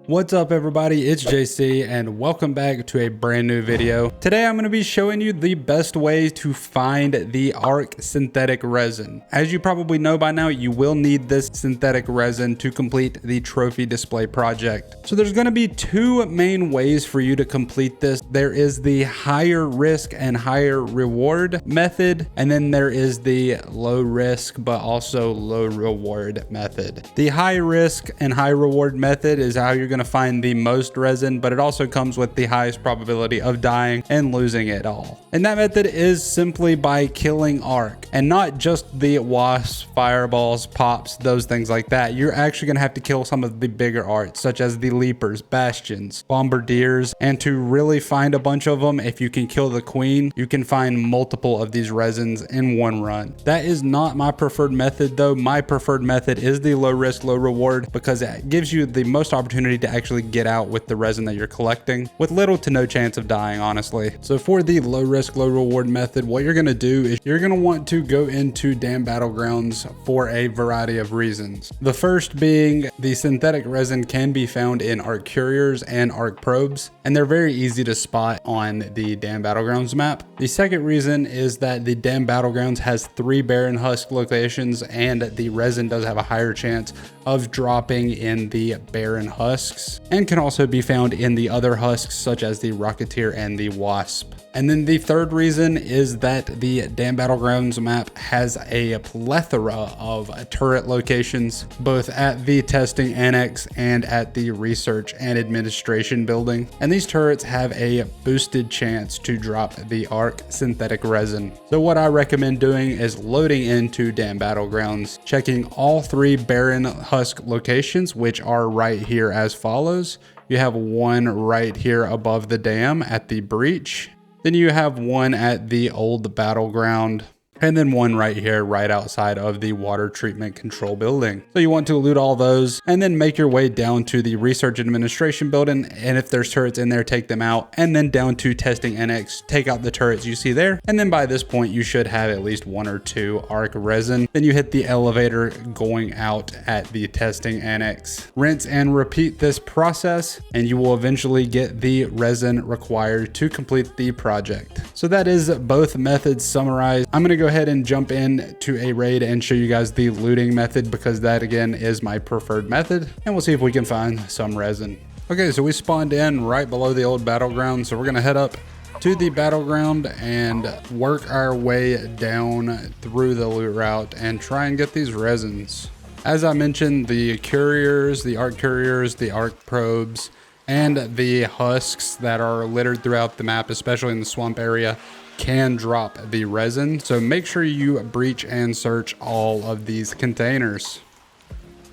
What's up everybody, it's JC and welcome back to a brand new video. Today I'm going to be showing you the best way to find the ARC Synthetic Resin. As you probably know by now, you will need this synthetic resin to complete the trophy display project. So there's going to be two main ways for you to complete this. There is the higher risk and higher reward method, and then there is the low risk but also low reward method. The high risk and high reward method is how you're going to find the most resin, but it also comes with the highest probability of dying and losing it all. And that method is simply by killing ARC, and not just the wasps, fireballs, pops, those things like that. You're actually going to have to kill some of the bigger ARCs, such as the leapers, bastions, bombardiers, and to really find a bunch of them, if you can kill the queen, you can find multiple of these resins in one run. That is not my preferred method though. My preferred method is the low risk, low reward, because it gives you the most opportunity to actually get out with the resin that you're collecting with little to no chance of dying, honestly. So for the low risk, low reward method, what you're going to do is you're going to want to go into damn battlegrounds for a variety of reasons. The first being the synthetic resin can be found in ARC couriers and ARC probes, and they're very easy to spot on the damn battlegrounds map. The second reason is that the damn battlegrounds has 3 barren husk locations, and the resin does have a higher chance of dropping in the barren husks, and can also be found in the other husks such as the Rocketeer and the Wasp. And then the third reason is that the damn battlegrounds map has a plethora of turret locations, both at the testing annex and at the research and administration building. And these turrets have a boosted chance to drop the ARC synthetic resin. So what I recommend doing is loading into damn battlegrounds, checking all 3 barren husk locations, which are right here as follows. You have one right here above the dam at the breach. Then you have one at the old battleground, and then one right here, right outside of the water treatment control building. So you want to loot all those and then make your way down to the research administration building. And if there's turrets in there, take them out, and then down to testing annex, take out the turrets you see there. And then by this point, you should have at least 1 or 2 ARC resin. Then you hit the elevator going out at the testing annex. Rinse and repeat this process, and you will eventually get the resin required to complete the project. So that is both methods summarized. I'm going to go ahead and jump in to a raid and show you guys the looting method, because that again is my preferred method, and we'll see if we can find some resin. Okay, so we spawned in right below the old battleground, so we're gonna head up to the battleground and work our way down through the loot route and try and get these resins. As I mentioned, the couriers, the ARC probes, and the husks that are littered throughout the map, especially in the swamp area, can drop the resin. So make sure you breach and search all of these containers.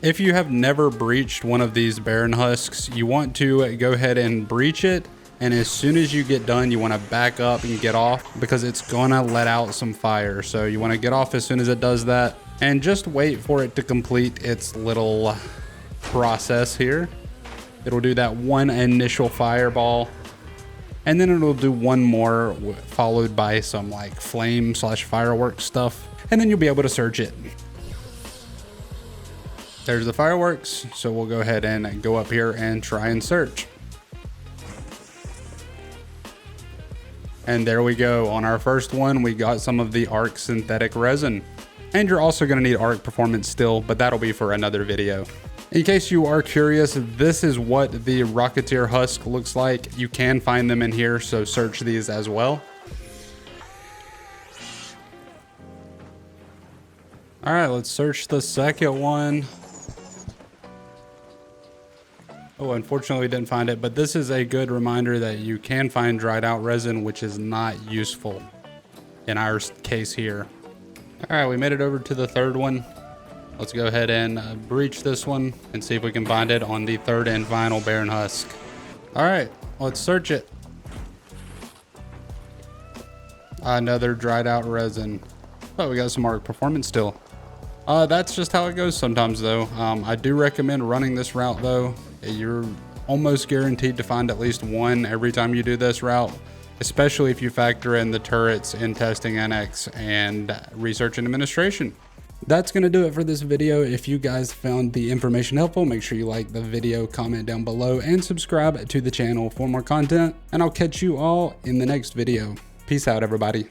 If you have never breached one of these barren husks, you want to go ahead and breach it. And as soon as you get done, you want to back up and get off, because it's gonna let out some fire. So you want to get off as soon as it does that, and just wait for it to complete its little process here. It'll do that one initial fireball, and then it'll do one more followed by some like flame / fireworks stuff, and then you'll be able to search it. There's the fireworks, so we'll go ahead and go up here and try and search. And there we go. On our first one, we got some of the ARC synthetic resin. And you're also going to need ARC performance still, but that'll be for another video. In case you are curious, this is what the Rocketeer husk looks like. You can find them in here, so search these as well. All right, let's search the second one. Oh, unfortunately we didn't find it, but this is a good reminder that you can find dried out resin, which is not useful in our case here. All right, we made it over to the third one. Let's go ahead and breach this one and see if we can find it on the third and final barren husk. All right, let's search it. Another dried out resin. Oh, we got some ARC performance still. That's just how it goes sometimes though. I do recommend running this route though. You're almost guaranteed to find at least one every time you do this route, especially if you factor in the turrets in testing annex and research and administration. That's going to do it for this video. If you guys found the information helpful, make sure you like the video, comment down below, and subscribe to the channel for more content. And I'll catch you all in the next video. Peace out, everybody.